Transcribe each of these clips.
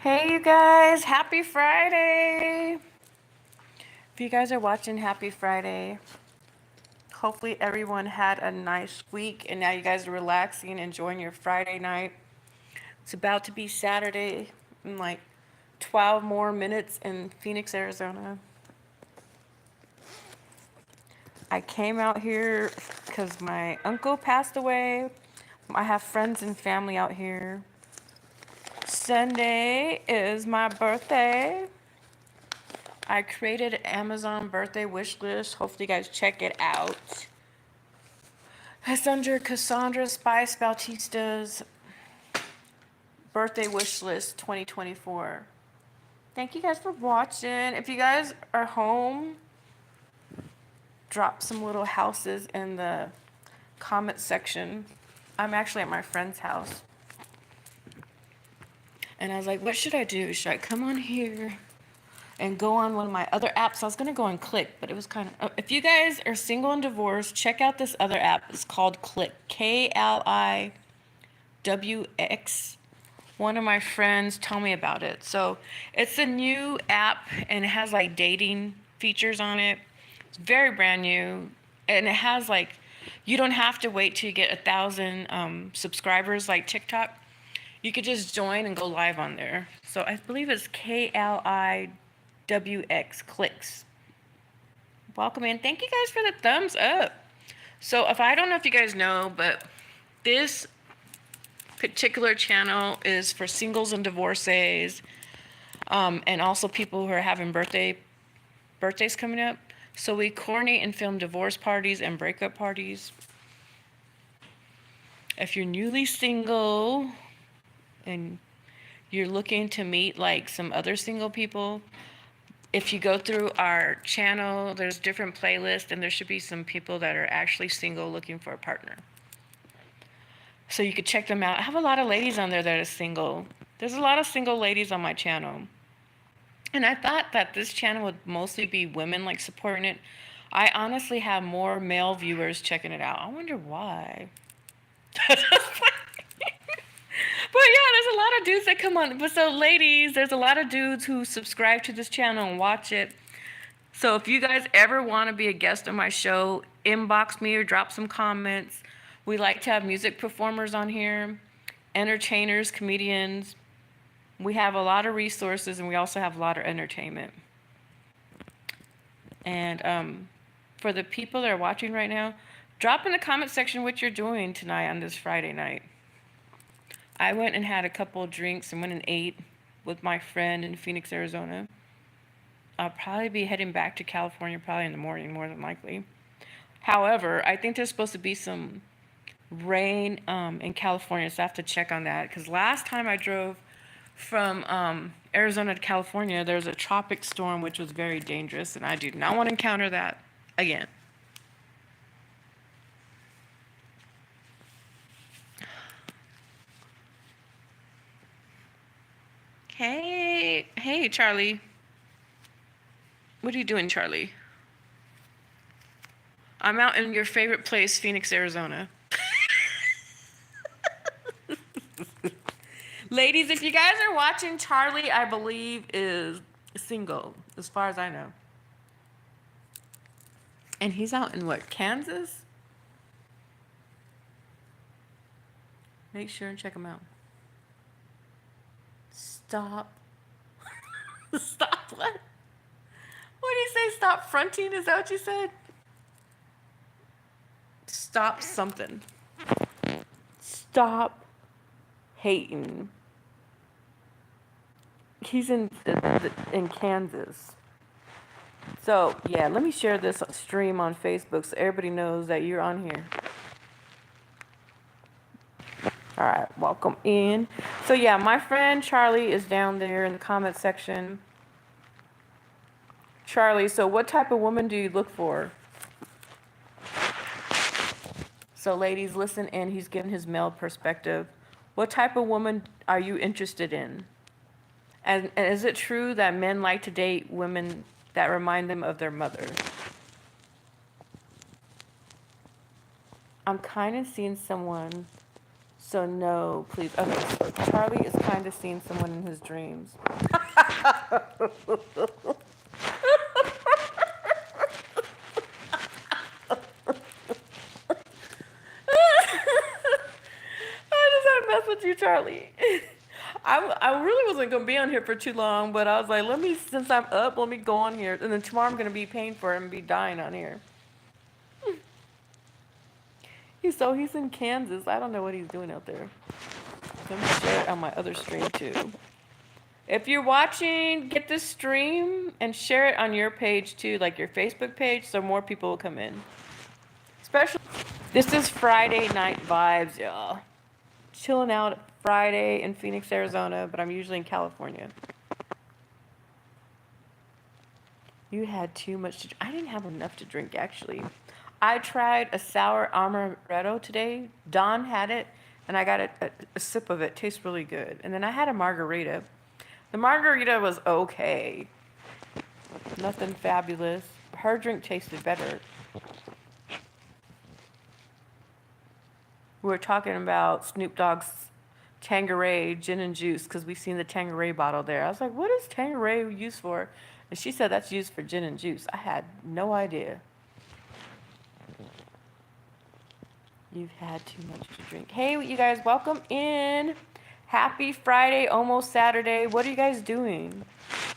Hey, you guys, happy Friday. If you guys are watching, happy Friday. Hopefully, everyone had a nice week and now you guys are relaxing, enjoying your Friday night. It's about to be Saturday in like 12 more minutes in Phoenix, Arizona. I came out here because my uncle passed away. I have friends and family out here. Sunday is my birthday. I created an Amazon birthday wish list. Hopefully you guys check it out. It's under Cassandra Spice Bautista's birthday wish list 2024. Thank you guys for watching. If you guys are home, drop some little houses in the comment section. I'm actually at my friend's house. And I was like, what should I do? Should I come on here and go on one of my other apps? I was gonna go on Click, but it was kind of. If you guys are single and divorced, check out this other app. It's called Click. KLIWX. One of my friends told me about it. So it's a new app and it has like dating features on it. It's very brand new, and it has like, you don't have to wait till you get 1,000 subscribers like TikTok. You could just join and go live on there. So I believe it's KLIWX Clicks. Welcome in. Thank you guys for the thumbs up. So if I don't know if you guys know, but this particular channel is for singles and divorcees, and also people who are having birthdays coming up. So we coordinate and film divorce parties and breakup parties. If you're newly single and you're looking to meet like some other single people, if you go through our channel, there's different playlists, and there should be some people that are actually single looking for a partner. So you could check them out. I have a lot of ladies on there that are single. There's a lot of single ladies on my channel. And I thought that this channel would mostly be women like supporting it. I honestly have more male viewers checking it out. I wonder why. But yeah, there's a lot of dudes that come on. But so ladies, there's a lot of dudes who subscribe to this channel and watch it. So if you guys ever want to be a guest on my show, inbox me or drop some comments. We like to have music performers on here, entertainers, comedians. We have a lot of resources, and we also have a lot of entertainment. And for the people that are watching right now, drop in the comment section what you're doing tonight on this Friday night. I went and had a couple of drinks and went and ate with my friend in Phoenix, Arizona. I'll probably be heading back to California probably in the morning, more than likely. However, I think there's supposed to be some rain in California, so I have to check on that. Because last time I drove from Arizona to California, there was a tropic storm, which was very dangerous, and I do not want to encounter that again. Hey, Charlie. What are you doing, Charlie? I'm out in your favorite place, Phoenix, Arizona. Ladies, if you guys are watching, Charlie, I believe, is single, as far as I know. And he's out in what, Kansas? Make sure and check him out. Stop. Stop what? What did he say? Stop fronting? Is that what you said? Stop something. Stop hating. He's in Kansas. So yeah, let me share this stream on Facebook so everybody knows that you're on here. All right, welcome in. So yeah, my friend Charlie is down there in the comment section. Charlie, so what type of woman do you look for? So ladies, listen in. He's giving his male perspective. What type of woman are you interested in? And is it true that men like to date women that remind them of their mother? I'm kind of seeing someone So no, please. Okay, so Charlie is kind of seeing someone in his dreams. I just had to mess with you, Charlie. I really wasn't gonna be on here for too long, but I was like, since I'm up, let me go on here, and then tomorrow I'm gonna be paying for it and be dying on here. He's in Kansas. I don't know what he's doing out there. Let me share it on my other stream too. If you're watching, get this stream and share it on your page too, like your Facebook page, so more people will come in. Especially, this is Friday night vibes, y'all. Chilling out Friday in Phoenix, Arizona, but I'm usually in California. You had too much to drink. I didn't have enough to drink, actually. I tried a sour amaretto today. Dawn had it, and I got a sip of it. Tastes really good. And then I had a margarita. The margarita was okay. Nothing fabulous. Her drink tasted better. We were talking about Snoop Dogg's Tanqueray gin and juice because we seen the Tanqueray bottle there. I was like, what is Tanqueray used for? And she said that's used for gin and juice. I had no idea. You've had too much to drink. Hey, you guys, welcome in. Happy Friday, almost Saturday. What are you guys doing?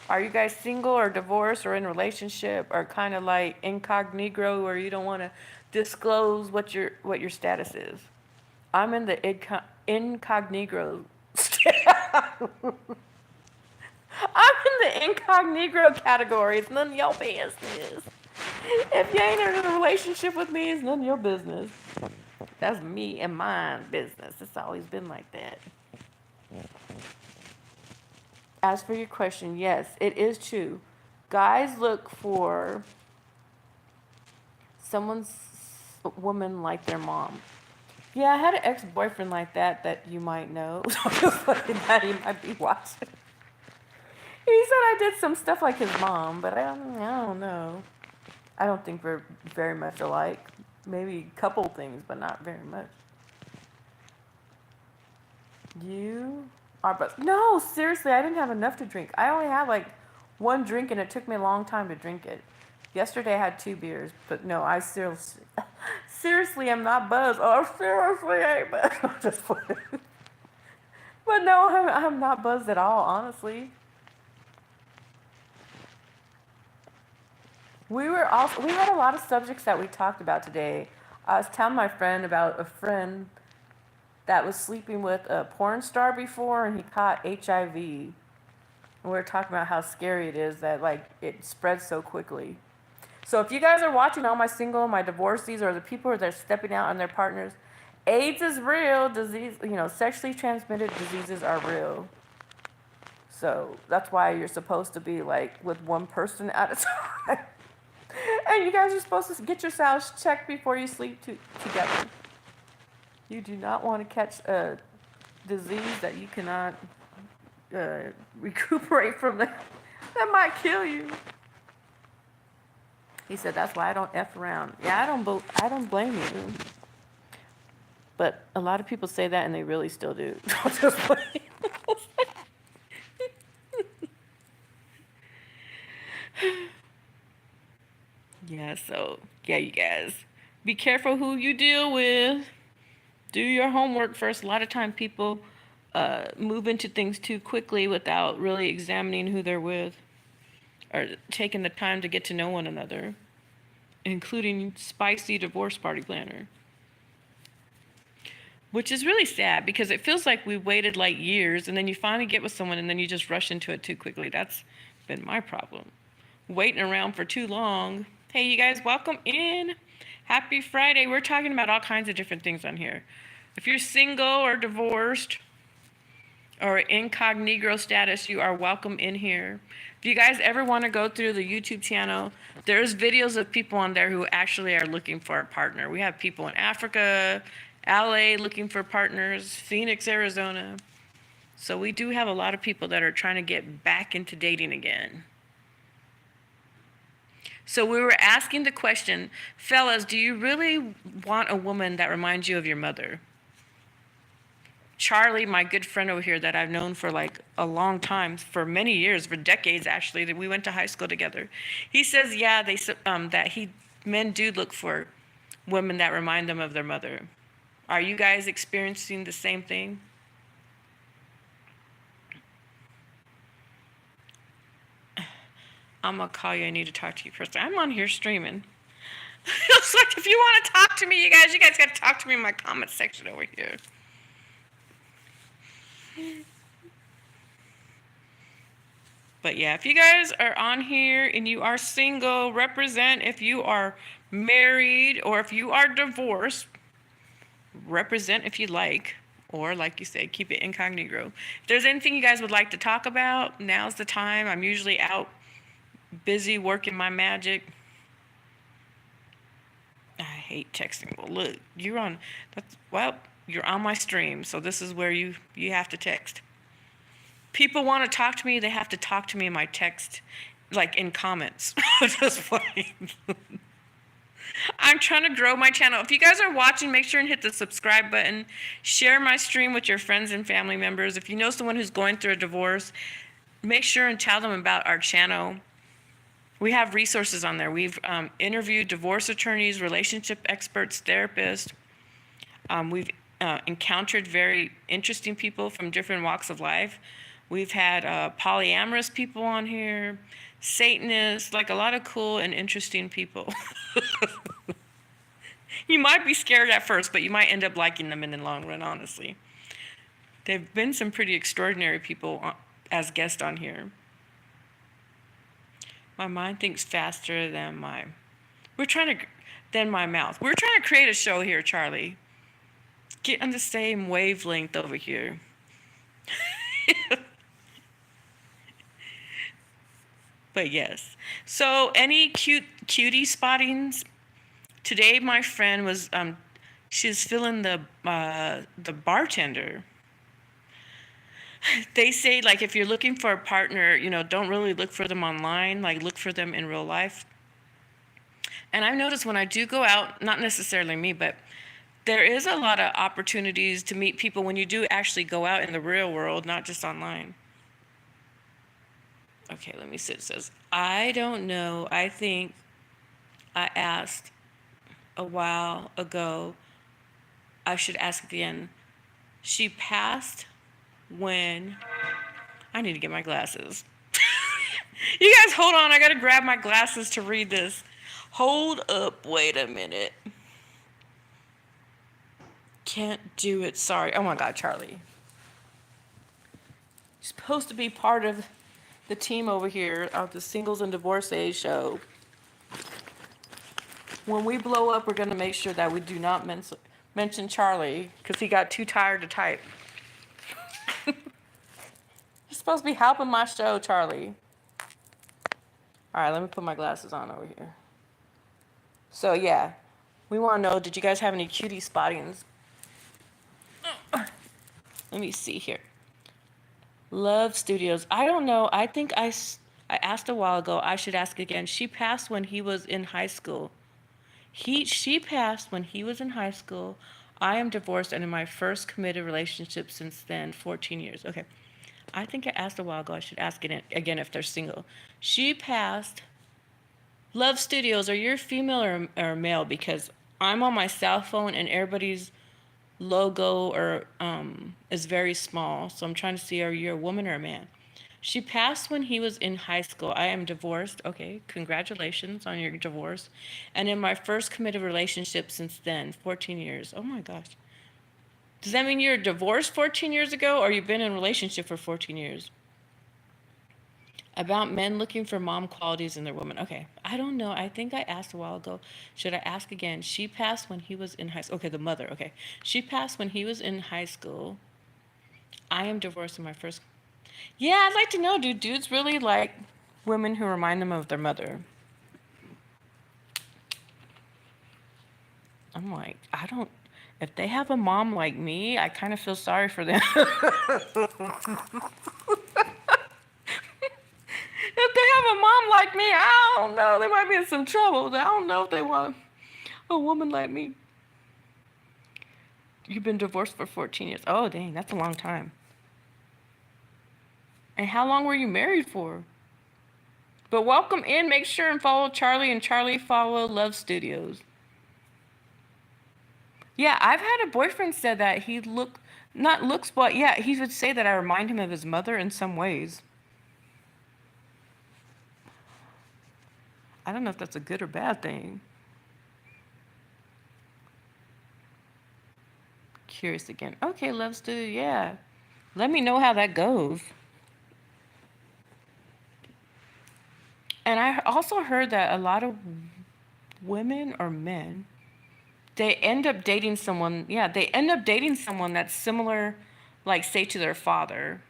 Are you guys single or divorced or in relationship or kind of like incognito where you don't want to disclose what your status is? I'm in the incognito. I'm in the incognito category. It's none of your business. If you ain't in a relationship with me, it's none of your business. That's me and mine business. It's always been like that. As for your question, yes, it is true. Guys look for someone's woman like their mom. Yeah, I had an ex-boyfriend like that you might know. That he might be watching. He said I did some stuff like his mom, but I don't know. I don't think we're very much alike. Maybe a couple things, but not very much. You are, but no, seriously, I didn't have enough to drink. I only had like one drink, and it took me a long time to drink it. Yesterday I had 2 beers, but no, I seriously am not buzzed. Oh, seriously, I ain't buzzed. I'm just playing. But no, I'm not buzzed at all, honestly. We had a lot of subjects that we talked about today. I was telling my friend about a friend that was sleeping with a porn star before and he caught HIV. And we were talking about how scary it is that like it spreads so quickly. So if you guys are watching, all my single, my divorcees, or the people that are stepping out on their partners, AIDS is real. Disease, sexually transmitted diseases are real. So that's why you're supposed to be like with one person at a time. And you guys are supposed to get yourselves checked before you sleep together. You do not want to catch a disease that you cannot recuperate from that might kill you. He said, that's why I don't F around. Yeah, I don't blame you. But a lot of people say that and they really still do. Just yeah, so, yeah, you guys. Be careful who you deal with. Do your homework first. A lot of time people move into things too quickly without really examining who they're with or taking the time to get to know one another, including spicy divorce party planner. Which is really sad because it feels like we waited like years and then you finally get with someone and then you just rush into it too quickly. That's been my problem. Waiting around for too long. Hey, you guys, welcome in. Happy Friday. We're talking about all kinds of different things on here. If you're single or divorced or incognito status, you are welcome in here. If you guys ever want to go through the YouTube channel, there's videos of people on there who actually are looking for a partner. We have people in Africa, LA looking for partners, Phoenix, Arizona. So we do have a lot of people that are trying to get back into dating again. So we were asking the question, fellas, do you really want a woman that reminds you of your mother? Charlie, my good friend over here that I've known for like a long time, for many years, for decades actually, that we went to high school together. He says, yeah, that men do look for women that remind them of their mother. Are you guys experiencing the same thing? I'm gonna call you. I need to talk to you first. I'm on here streaming. It's like, if you want to talk to me, you guys got to talk to me in my comment section over here. But yeah, if you guys are on here and you are single, represent. If you are married or if you are divorced, represent if you like. Or like you said, keep it incognito. If there's anything you guys would like to talk about, now's the time. I'm usually out busy working my magic. I hate texting. Well, look, you're on my stream, so this is where you have to text. People want to talk to me, they have to talk to me in my text, like in comments. Just funny. I'm trying to grow my channel. If you guys are watching, make sure and hit the subscribe button. Share my stream with your friends and family members. If you know someone who's going through a divorce, make sure and tell them about our channel. We have resources on there. We've interviewed divorce attorneys, relationship experts, therapists. We've encountered very interesting people from different walks of life. We've had polyamorous people on here, Satanists, like a lot of cool and interesting people. You might be scared at first, but you might end up liking them in the long run, honestly. There have been some pretty extraordinary people as guests on here. My mind thinks faster than my mouth. We're trying to create a show here, Charlie. Get on the same wavelength over here. But yes. So any cutie spottings? Today my friend was she's feeling the bartender. They say, like, if you're looking for a partner, don't really look for them online, like look for them in real life. And I've noticed when I do go out, not necessarily me, but there is a lot of opportunities to meet people when you do actually go out in the real world, not just online. Okay, let me see. It says, I don't know. I think I asked a while ago. I should ask again. She passed when... I need to get my glasses. You guys, hold on. I got to grab my glasses to read this. Hold up. Wait a minute. Can't do it. Sorry. Oh, my God, Charlie. You're supposed to be part of the team over here of the Singles and Divorcees show. When we blow up, we're going to make sure that we do not mention Charlie because he got too tired to type. You're supposed to be helping my show, Charlie. All right, let me put my glasses on over here. So, yeah, we want to know, did you guys have any cutie spottings? Let me see here. Love Studios. I don't know. I think I asked a while ago. I should ask again. She passed when he was in high school. She passed when he was in high school. I am divorced and in my first committed relationship since then, 14 years. Okay. I think I asked a while ago. I should ask it again if they're single. She passed. Love Studios, are you female or male? Because I'm on my cell phone and everybody's logo is very small. So I'm trying to see, are you a woman or a man? She passed when he was in high school. I am divorced. Okay, congratulations on your divorce. And in my first committed relationship since then, 14 years. Oh my gosh. Does that mean you're divorced 14 years ago or you've been in a relationship for 14 years? About men looking for mom qualities in their woman. Okay, I don't know. I think I asked a while ago. Should I ask again? She passed when he was in high school. Okay, the mother. Okay. She passed when he was in high school. I am divorced in my first... Yeah, I'd like to know, do dudes really like women who remind them of their mother? I'm like, I don't... If they have a mom like me, I kind of feel sorry for them. If they have a mom like me, I don't know. They might be in some trouble. I don't know if they want a woman like me. You've been divorced for 14 years. Oh, dang, that's a long time. And how long were you married for? But welcome in. Make sure and follow Charlie, and Charlie follow Love Studios. Yeah, I've had a boyfriend said that he not looks, but yeah, he would say that I remind him of his mother in some ways. I don't know if that's a good or bad thing. Curious again. Okay, Love Studio, yeah. Let me know how that goes. And I also heard that a lot of women or men, they end up dating someone, yeah, they end up dating someone that's similar, like, say, to their father.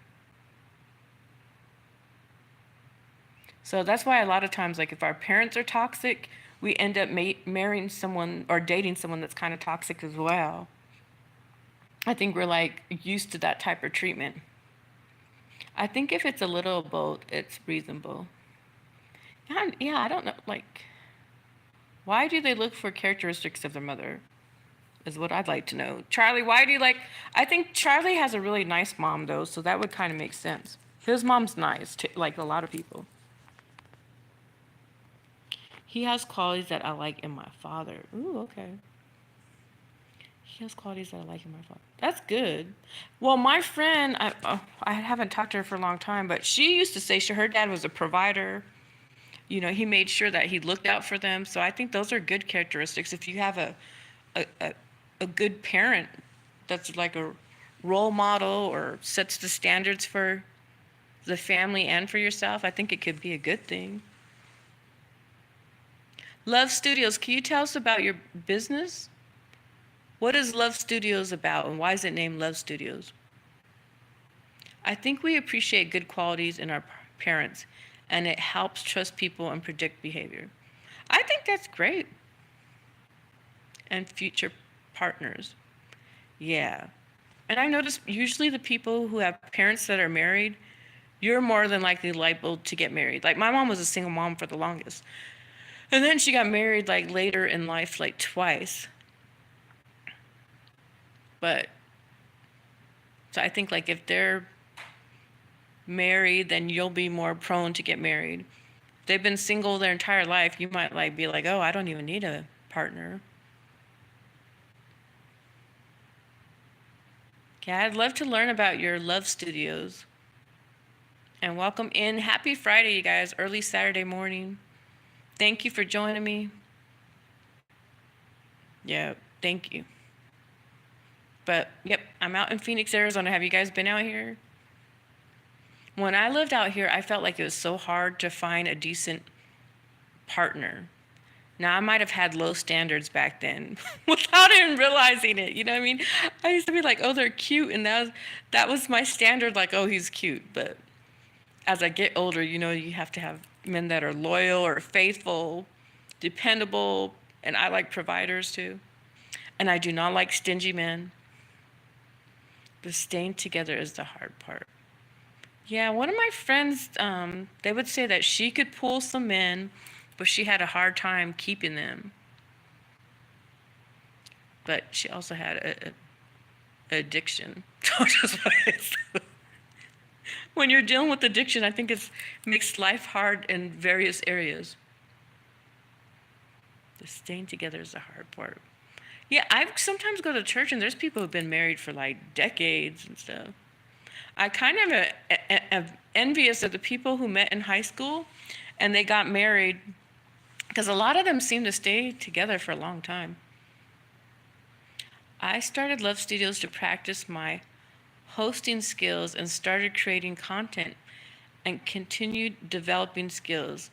So that's why a lot of times, like, if our parents are toxic, we end up marrying someone or dating someone that's kind of toxic as well. I think we're, like, used to that type of treatment. I think if it's a little of both, it's reasonable. Yeah, I don't know, like, why do they look for characteristics of their mother? Is what I'd like to know. Charlie, why do you like? I think Charlie has a really nice mom, though, so that would kind of make sense. His mom's nice, like a lot of people. He has qualities that I like in my father. Ooh, okay. He has qualities that I like in my father. That's good. Well, my friend, I haven't talked to her for a long time, but she used to say her dad was a provider. You know, he made sure that he looked out for them. So I think those are good characteristics. If you have a, a, a good parent that's like a role model or sets the standards for the family and for yourself, I think it could be a good thing. Love Studios, can you tell us about your business? What is Love Studios about, and why is it named Love Studios? I think we appreciate good qualities in our parents, and it helps trust people and predict behavior. I think that's great. And future partners. Yeah. And I notice usually the people who have parents that are married, you're more than likely liable to get married. Like, my mom was a single mom for the longest. And then she got married, like, later in life, like, twice. But, so I think, like, if they're married, then you'll be more prone to get married. If they've been single their entire life, you might, like, be like, oh, I don't even need a partner. Yeah, I'd love to learn about your Love Studios. And welcome in. Happy Friday, you guys. Early Saturday morning. Thank you for joining me. Yeah, thank you. But, yep, I'm out in Phoenix, Arizona. Have you guys been out here? When I lived out here, I felt like it was so hard to find a decent partner. Now, I might have had low standards back then without even realizing it. You know what I mean? I used to be like, oh, they're cute. And that was my standard, like, oh, he's cute. But as I get older, you know, you have to have men that are loyal or faithful, dependable, and I like providers too. And I do not like stingy men. But staying together is the hard part. Yeah, one of my friends, they would say that she could pull some men, but she had a hard time keeping them. But she also had a addiction. When you're dealing with addiction, I think it makes life hard in various areas. The staying together is the hard part. Yeah, I sometimes go to church and there's people who've been married for like decades and stuff. I kind of am envious of the people who met in high school and they got married, because a lot of them seem to stay together for a long time. I started Love Studios to practice my hosting skills and started creating content and continued developing skills.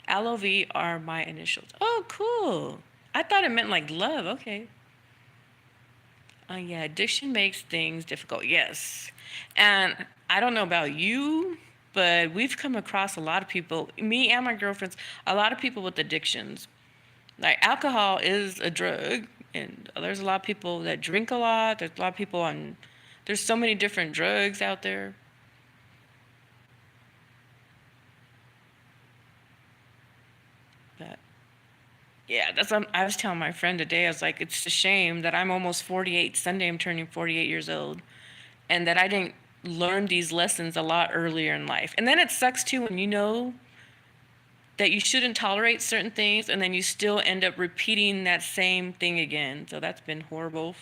LOV are my initials. Oh, cool. I thought it meant like love. Okay. Yeah, addiction makes things difficult. Yes. And I don't know about you, but we've come across a lot of people, me and my girlfriends, a lot of people with addictions. Like, alcohol is a drug, and there's a lot of people that drink a lot. There's a lot of people on, there's so many different drugs out there. But Yeah, I was telling my friend today, I was like, it's a shame that I'm almost 48. Sunday, I'm turning 48 years old, and that I didn't learn these lessons a lot earlier in life. And then it sucks too when you know that you shouldn't tolerate certain things, and then you still end up repeating that same thing again. So that's been horrible.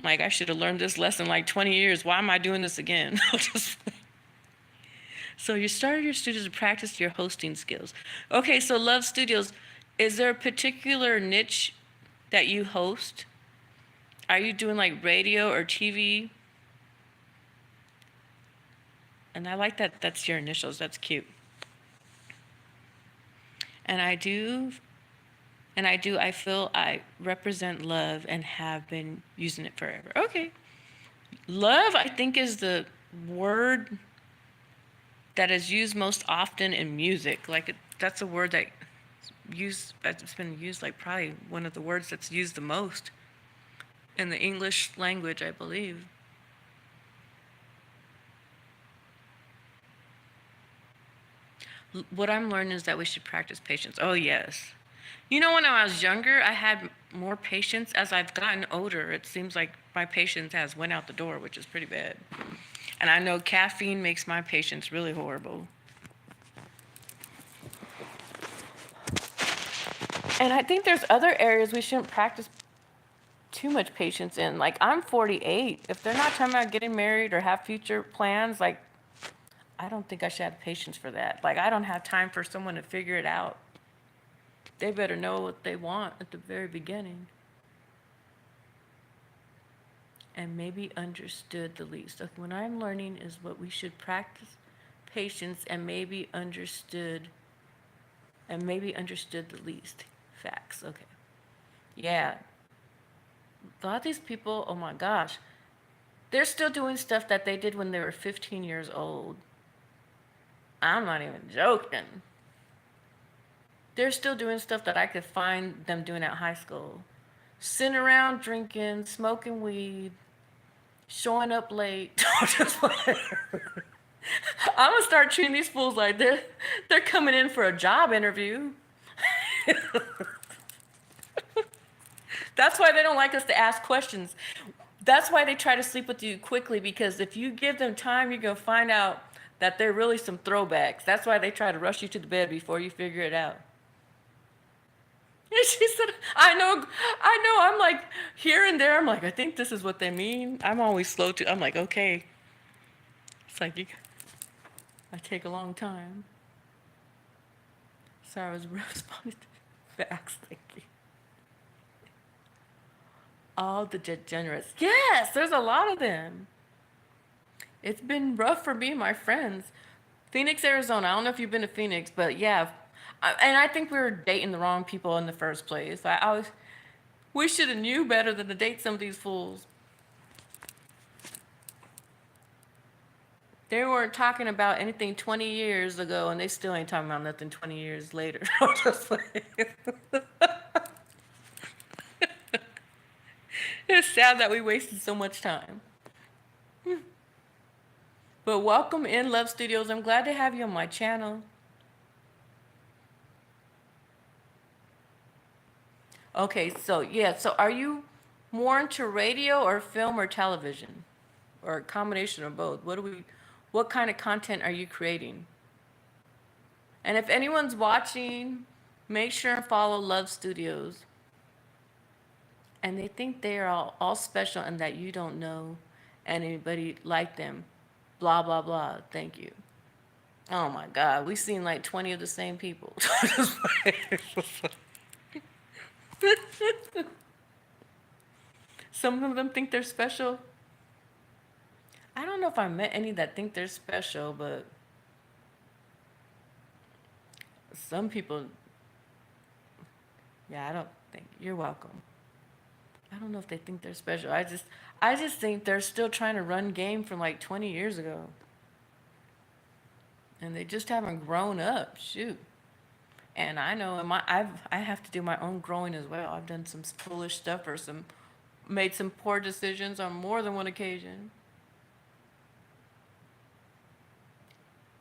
Like, I should have learned this lesson like 20 years. Why am I doing this again? So you started your studios to practice your hosting skills. Okay, so Love Studios, is there a particular niche that you host? Are you doing like radio or TV? And I like that that's your initials. That's cute. And I feel I represent love and have been using it forever. Okay. Love, I think, is the word that is used most often in music. Like, that's a word that's been used, like probably one of the words that's used the most in the English language, I believe. What I'm learning is that we should practice patience. Oh, yes. You know, when I was younger, I had more patience. As I've gotten older, it seems like my patience has went out the door, which is pretty bad. And I know caffeine makes my patience really horrible. And I think there's other areas we shouldn't practice too much patience in. Like, I'm 48. If they're not talking about getting married or have future plans, like, I don't think I should have patience for that. Like, I don't have time for someone to figure it out. They better know what they want at the very beginning. And maybe understood the least. Okay, what I'm learning is what we should practice patience and maybe understood the least. Facts. Okay. Yeah. A lot of these people, oh my gosh, they're still doing stuff that they did when they were 15 years old. I'm not even joking. They're still doing stuff that I could find them doing at high school. Sitting around drinking, smoking weed, showing up late. I'm gonna start treating these fools like they're coming in for a job interview. That's why they don't like us to ask questions. That's why they try to sleep with you quickly, because if you give them time, you're gonna find out that they're really some throwbacks. That's why they try to rush you to the bed before you figure it out. And she said, I know, I'm like here and there, I'm like, I think this is what they mean. I'm always slow to, I'm like, okay. It's like, I take a long time. Sorry, I was responding to facts, thank you. All the degenerates. Yes, there's a lot of them. It's been rough for me and my friends. Phoenix, Arizona. I don't know if you've been to Phoenix, but yeah. And I think we were dating the wrong people in the first place. We should have knew better than to date some of these fools. They weren't talking about anything 20 years ago, and they still ain't talking about nothing 20 years later. It's sad that we wasted so much time. But welcome in, Love Studios. I'm glad to have you on my channel. Okay, so yeah, so are you more into radio or film or television? Or a combination of both? What kind of content are you creating? And if anyone's watching, make sure and follow Love Studios. And they think they are all special and that you don't know anybody like them. Blah, blah, blah. Thank you. Oh my God, we've seen like 20 of the same people. Some of them think they're special. I don't know if I met any that think they're special, but some people, yeah, I don't think. You're welcome. I don't know if they think they're special. I just think they're still trying to run game from like 20 years ago. And they just haven't grown up. Shoot. And I know I have to do my own growing as well. I've done some foolish stuff or made some poor decisions on more than one occasion.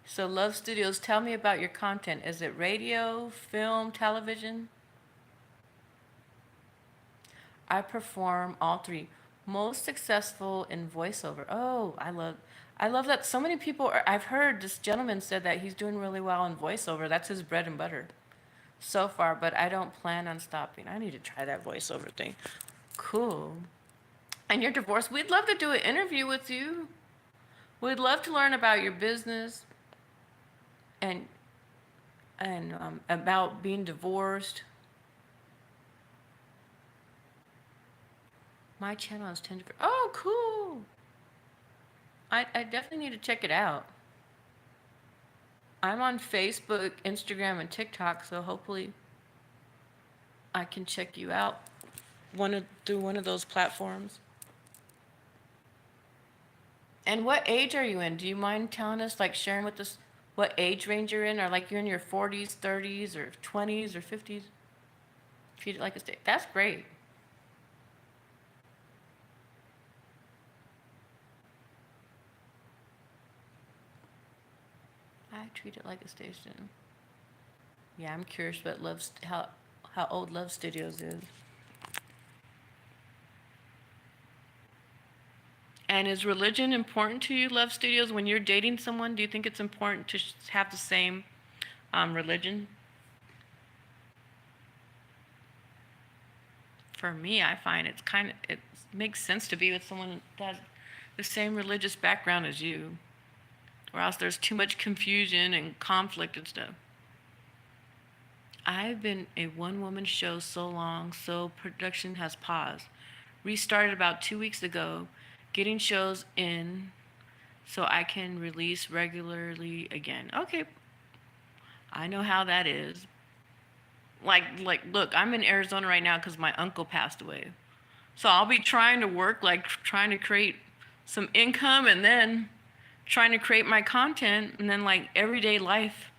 So Love Studios, tell me about your content. Is it radio, film, television? I perform all three. Most successful in voiceover. Oh, I love that so many people are, I've heard this gentleman said that he's doing really well in voiceover. That's his bread and butter so far, but I don't plan on stopping. I need to try that voiceover thing. Cool. And you're divorced. We'd love to do an interview with you. We'd love to learn about your business and about being divorced. My channel is 10 different. Oh, cool. I definitely need to check it out. I'm on Facebook, Instagram, and TikTok, so hopefully I can check you out through one of those platforms. And what age are you in? Do you mind telling us, like sharing with us what age range you're in? Or like you're in your 40s, 30s, or 20s, or 50s? Treat it like a state. That's great. I treat it like a station. Yeah, I'm curious what how old Love Studios is. And is religion important to you, Love Studios? When you're dating someone, do you think it's important to have the same religion? For me, I find it makes sense to be with someone that has the same religious background as you, or else there's too much confusion and conflict and stuff. I've been a one-woman show so long, so production has paused. Restarted about 2 weeks ago, getting shows in so I can release regularly again. Okay, I know how that is. Look, I'm in Arizona right now because my uncle passed away. So I'll be trying to work, like trying to create some income and then trying to create my content, and then like everyday life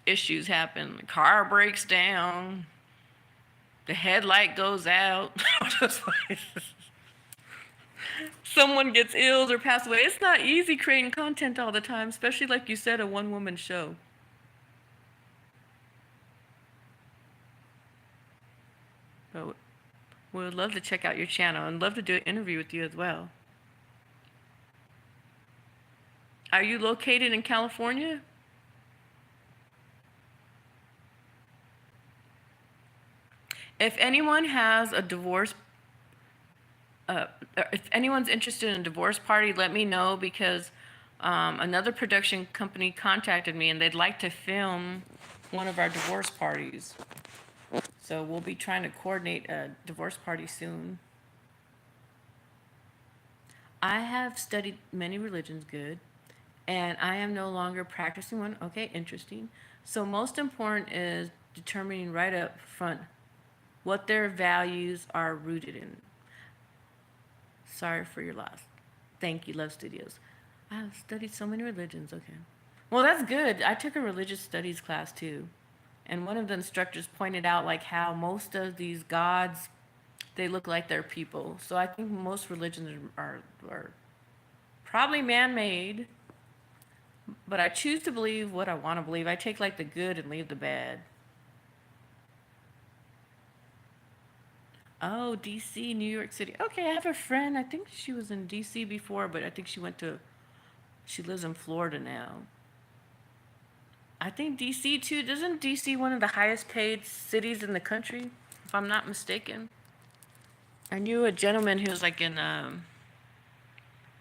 issues happen. The car breaks down, the headlight goes out, someone gets ill or passes away. It's not easy creating content all the time, especially like you said, a one-woman show. But we would love to check out your channel and love to do an interview with you as well. Are you located in California? If anyone has a divorce, if anyone's interested in a divorce party, let me know, because another production company contacted me and they'd like to film one of our divorce parties. So we'll be trying to coordinate a divorce party soon. I have studied many religions, good, and I am no longer practicing one. Okay, interesting. So most important is determining right up front what their values are rooted in. Sorry for your loss. Thank you, Love Studios. I've studied so many religions. Okay. Well, that's good. I took a religious studies class too. And one of the instructors pointed out like how most of these gods, they look like they're people. So I think most religions are probably man-made, but I choose to believe what I want to believe. I take like the good and leave the bad. Oh, DC, New York City. Okay, I have a friend. I think she was in DC before, but I think she lives in Florida now. I think DC too. Isn't DC one of the highest paid cities in the country, if I'm not mistaken? I knew a gentleman who was like in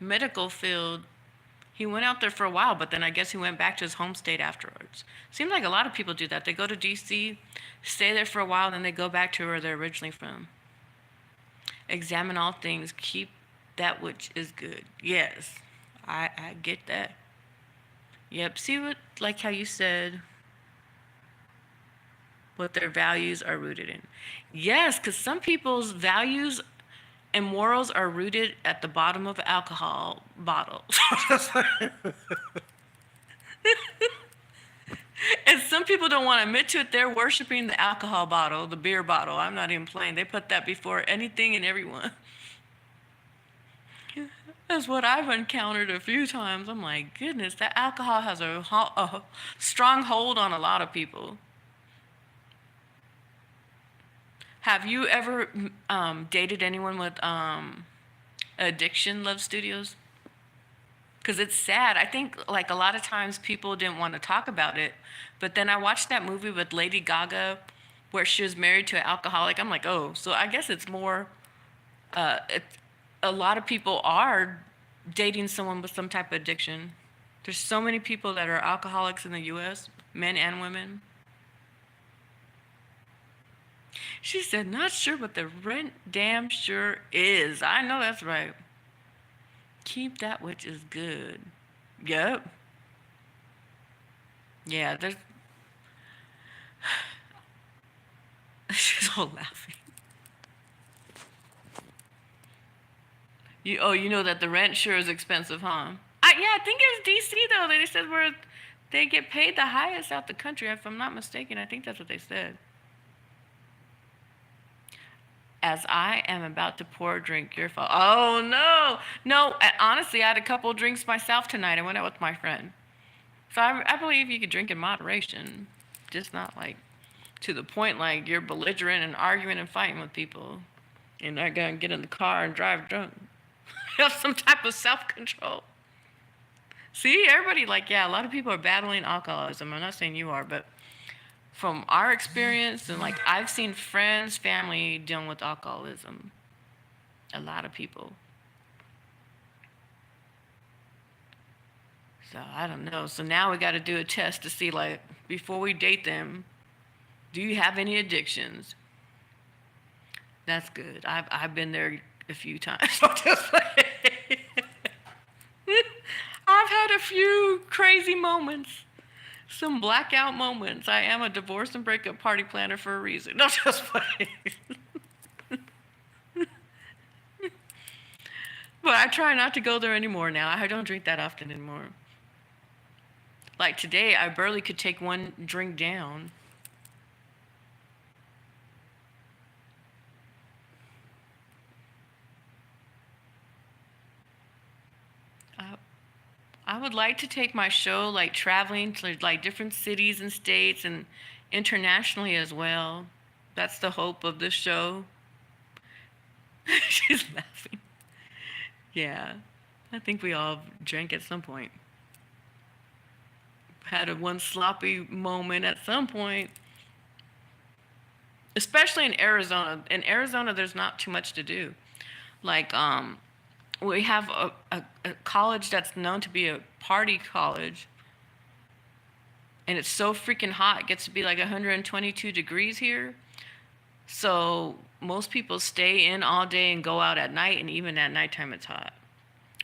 medical field. He went out there for a while, but then I guess he went back to his home state afterwards. Seems like a lot of people do that. They go to DC, stay there for a while, then they go back to where they're originally from. Examine all things, keep that which is good. Yes, I get that. Yep, see what, like how you said, what their values are rooted in. Yes, because some people's values and morals are rooted at the bottom of an alcohol bottle. And some people don't want to admit to it. They're worshiping the alcohol bottle, the beer bottle. I'm not even playing. They put that before anything and everyone. That's what I've encountered a few times. I'm like, goodness, that alcohol has a strong hold on a lot of people. Have you ever dated anyone with addiction love studios? Because it's sad. I think like a lot of times people didn't want to talk about it, but then I watched that movie with Lady Gaga where she was married to an alcoholic. I'm like, oh, so I guess it's more. It, a lot of people are dating someone with some type of addiction. There's so many people that are alcoholics in the U.S., men and women. She said, not sure, but the rent damn sure is. I know that's right. Keep that which is good. Yep. Yeah, there's. She's all laughing. You know that the rent sure is expensive, huh? Yeah, I think it's DC though. They said where they get paid the highest out the country. If I'm not mistaken, I think that's what they said. As I am about to pour a drink, your fault. Oh no, no. Honestly, I had a couple of drinks myself tonight. I went out with my friend, so I believe you could drink in moderation, just not like to the point like you're belligerent and arguing and fighting with people. You're not gonna get in the car and drive drunk. Have some type of self-control. See, everybody like, yeah, a lot of people are battling alcoholism. I'm not saying you are, but from our experience and like I've seen friends, family dealing with alcoholism. A lot of people. So I don't know. So now we got to do a test to see like before we date them, do you have any addictions? That's good. I've been there a few times. I've had a few crazy moments, some blackout moments. I am a divorce and breakup party planner for a reason. No, just funny. But I try not to go there anymore now. I don't drink that often anymore. Like today, I barely could take one drink down. I would like to take my show like traveling to like different cities and states and internationally as well. That's the hope of this show. She's laughing. Yeah, I think we all drank at some point. Had a one sloppy moment at some point. Especially in Arizona. In Arizona, there's not too much to do. Like, we have a college that's known to be a party college, and it's so freaking hot. It gets to be like 122 degrees here. So most people stay in all day and go out at night, and even at nighttime it's hot.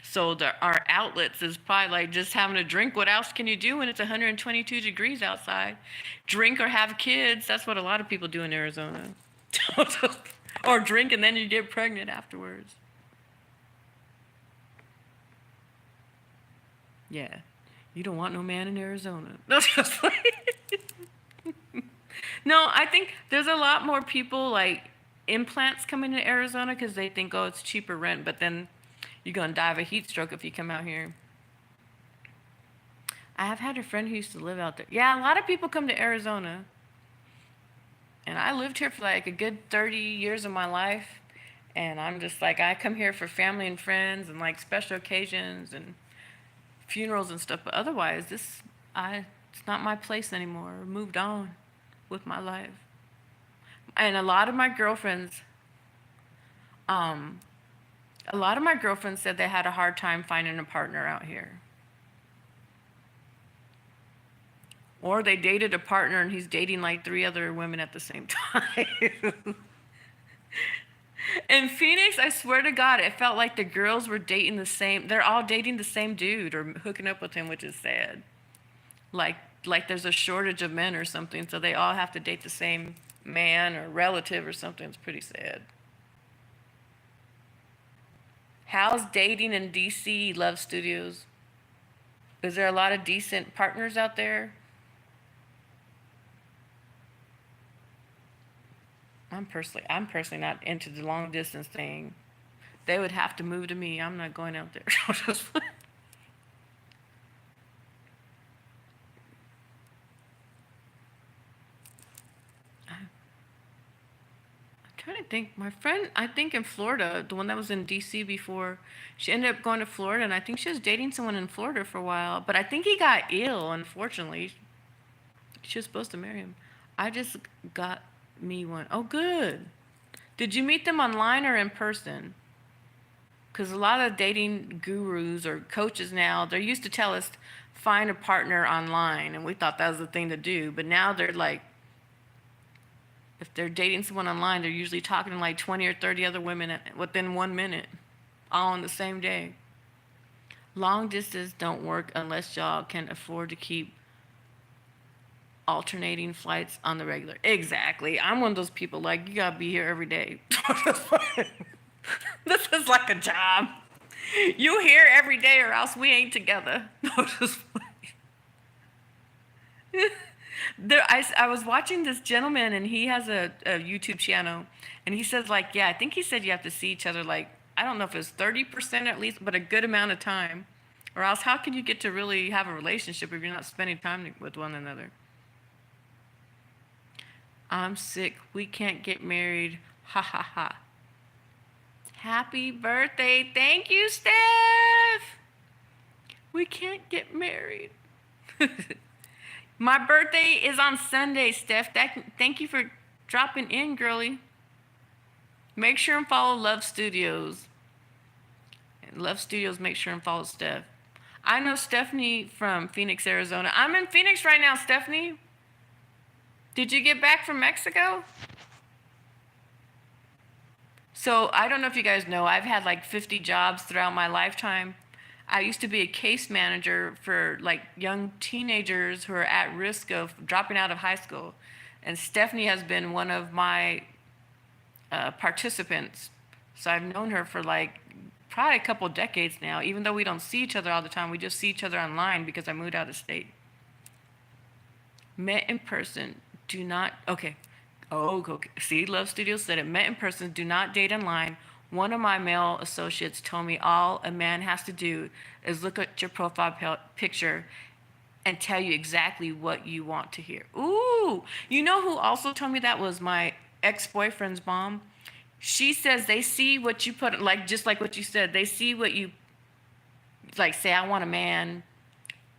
So our outlets is probably like just having a drink. What else can you do when it's 122 degrees outside? Drink or have kids. That's what a lot of people do in Arizona. Or drink and then you get pregnant afterwards. Yeah. You don't want no man in Arizona. No, I think there's a lot more people like implants coming to Arizona because they think, oh, it's cheaper rent, but then you're going to die of a heat stroke if you come out here. I have had a friend who used to live out there. Yeah, a lot of people come to Arizona. And I lived here for like a good 30 years of my life. And I'm just like, I come here for family and friends and like special occasions and funerals and stuff. But otherwise, it's not my place anymore. I moved on with my life. And a lot of my girlfriends said they had a hard time finding a partner out here. Or they dated a partner and he's dating like 3 other women at the same time. In Phoenix, I swear to God, it felt like the girls were dating they're all dating the same dude or hooking up with him, which is sad. Like there's a shortage of men or something, so they all have to date the same man or relative or something. It's pretty sad. How's dating in DC Love Studios? Is there a lot of decent partners out there? I'm personally not into the long distance thing. They would have to move to me. I'm not going out there. trying to think. My friend, I think in Florida, the one that was in DC before, she ended up going to Florida, and I think she was dating someone in Florida for a while. But I think he got ill, unfortunately. She was supposed to marry him. I just got me one. Oh, good. Did you meet them online or in person? Because a lot of dating gurus or coaches now, they're used to tell us find a partner online, and we thought that was the thing to do. But now they're like, if they're dating someone online, they're usually talking to like 20 or 30 other women within 1 minute, all on the same day. Long distance don't work unless y'all can afford to keep alternating flights on the regular. Exactly. I'm one of those people like, you gotta be here every day. This is like a job. You here every day or else we ain't together. No, just I was watching this gentleman and he has a YouTube channel and he says like, yeah, I think he said you have to see each other like, I don't know if it's 30% at least, but a good amount of time. Or else how can you get to really have a relationship if you're not spending time with one another? I'm sick. We can't get married. Ha ha ha. Happy birthday. Thank you, Steph. We can't get married. My birthday is on Sunday, Steph. Thank you for dropping in, girly. Make sure and follow Love Studios. Love Studios, make sure and follow Steph. I know Stephanie from Phoenix, Arizona. I'm in Phoenix right now, Stephanie. Did you get back from Mexico? So I don't know if you guys know, I've had like 50 jobs throughout my lifetime. I used to be a case manager for like young teenagers who are at risk of dropping out of high school. And Stephanie has been one of my participants. So I've known her for like probably a couple decades now. Even though we don't see each other all the time, we just see each other online because I moved out of state. Met in person, do not, okay. Oh, okay. See, Love Studios said it. Met in person, do not date online. One of my male associates told me all a man has to do is look at your profile picture and tell you exactly what you want to hear. Ooh, you know who also told me that was my ex-boyfriend's mom? She says they see what you put, like just like what you said, they see what you, like say I want a man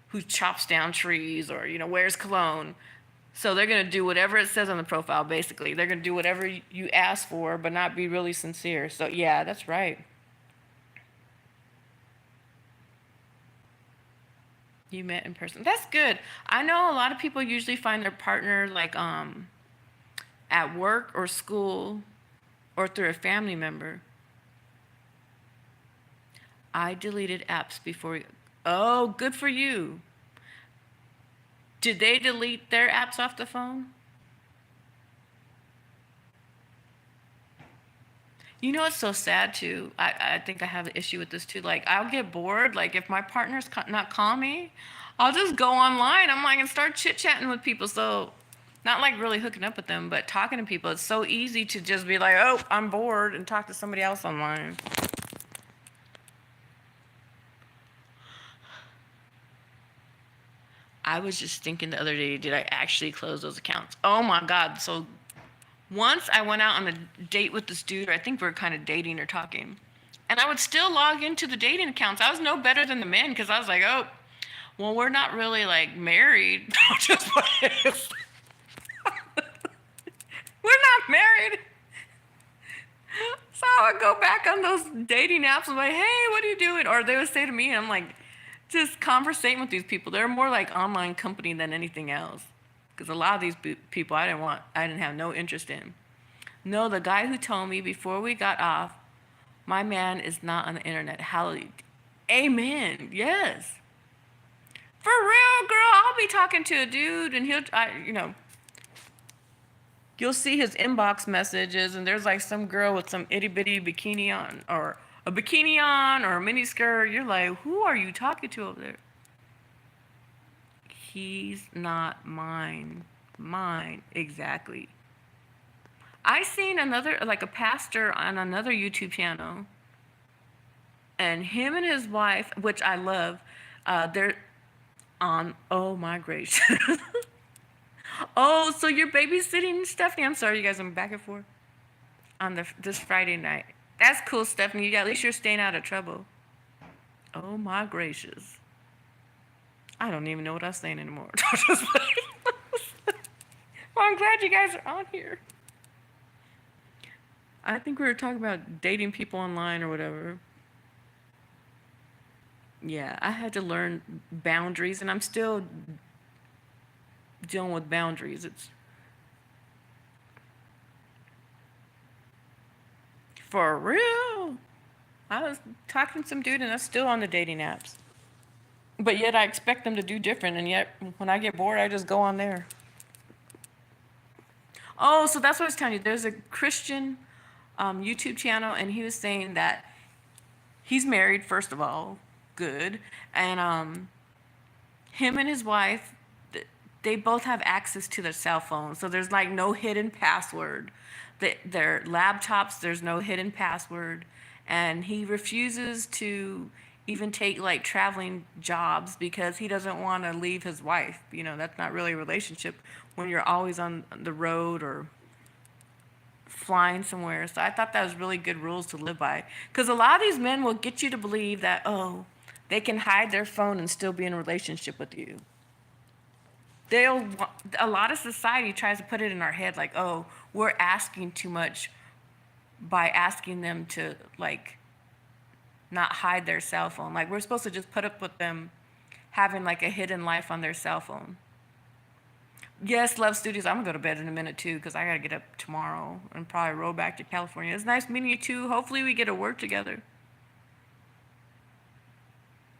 who chops down trees or, wears cologne. So they're going to do whatever it says on the profile, basically. They're going to do whatever you ask for, but not be really sincere. So, yeah, that's right. You met in person. That's good. I know a lot of people usually find their partner, like, at work or school or through a family member. I deleted apps before. Oh, good for you. Did they delete their apps off the phone? You know, it's so sad too. I think I have an issue with this too. Like, I'll get bored. Like, if my partner's not calling me, I'll just go online. I'm like, and start chit chatting with people. So, not like really hooking up with them, but talking to people. It's so easy to just be like, oh, I'm bored, and talk to somebody else online. I was just thinking the other day, did I actually close those accounts? Oh my God. So once I went out on a date with this dude, I think we were kind of dating or talking, and I would still log into the dating accounts. I was no better than the men because I was like, oh, well, we're not really like married. Just we're not married. So I would go back on those dating apps and be like, hey, what are you doing? Or they would say to me, and I'm like, just conversating with these people. They're more like online company than anything else. Because a lot of these people I didn't have no interest in. No, the guy who told me before we got off, my man is not on the internet. Hallelujah. Amen. Yes. For real, girl. I'll be talking to a dude and you'll see his inbox messages and there's like some girl with some itty bitty bikini on or a bikini on or a mini skirt. You're like, who are you talking to over there? He's not mine. Mine, exactly. I seen like a pastor on another YouTube channel, and him and his wife, which I love, they're on, oh my gracious. Oh, so you're babysitting Stephanie? I'm sorry, you guys, I'm back and forth. on this Friday night. That's cool, Stephanie. At least you're staying out of trouble. Oh my gracious. I don't even know what I'm saying anymore. Well, I'm glad you guys are on here. I think we were talking about dating people online or whatever. Yeah, I had to learn boundaries, and I'm still dealing with boundaries. It's for real. I was talking to some dude, and I'm still on the dating apps. But yet I expect them to do different, and yet when I get bored, I just go on there. Oh, so that's what I was telling you. There's a Christian YouTube channel, and he was saying that he's married, first of all, good, and him and his wife, they both have access to their cell phones, so there's like no hidden password. Their laptops, there's no hidden password, and he refuses to even take like traveling jobs because he doesn't want to leave his wife. You know, that's not really a relationship when you're always on the road or flying somewhere. So I thought that was really good rules to live by. Because a lot of these men will get you to believe that, oh, they can hide their phone and still be in a relationship with you. A lot of society tries to put it in our head like, oh, we're asking too much by asking them to like not hide their cell phone. Like we're supposed to just put up with them having like a hidden life on their cell phone. Yes, Love Studios. I'm gonna go to bed in a minute too because I gotta get up tomorrow and probably roll back to California. It's nice meeting you too. Hopefully we get to work together.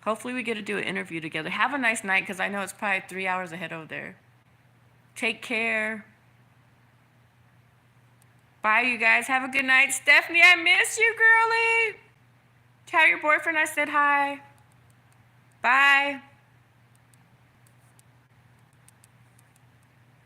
Hopefully we get to do an interview together. Have a nice night because I know it's probably 3 hours ahead over there. Take care. Bye, you guys. Have a good night. Stephanie, I miss you, girlie. Tell your boyfriend I said hi. Bye.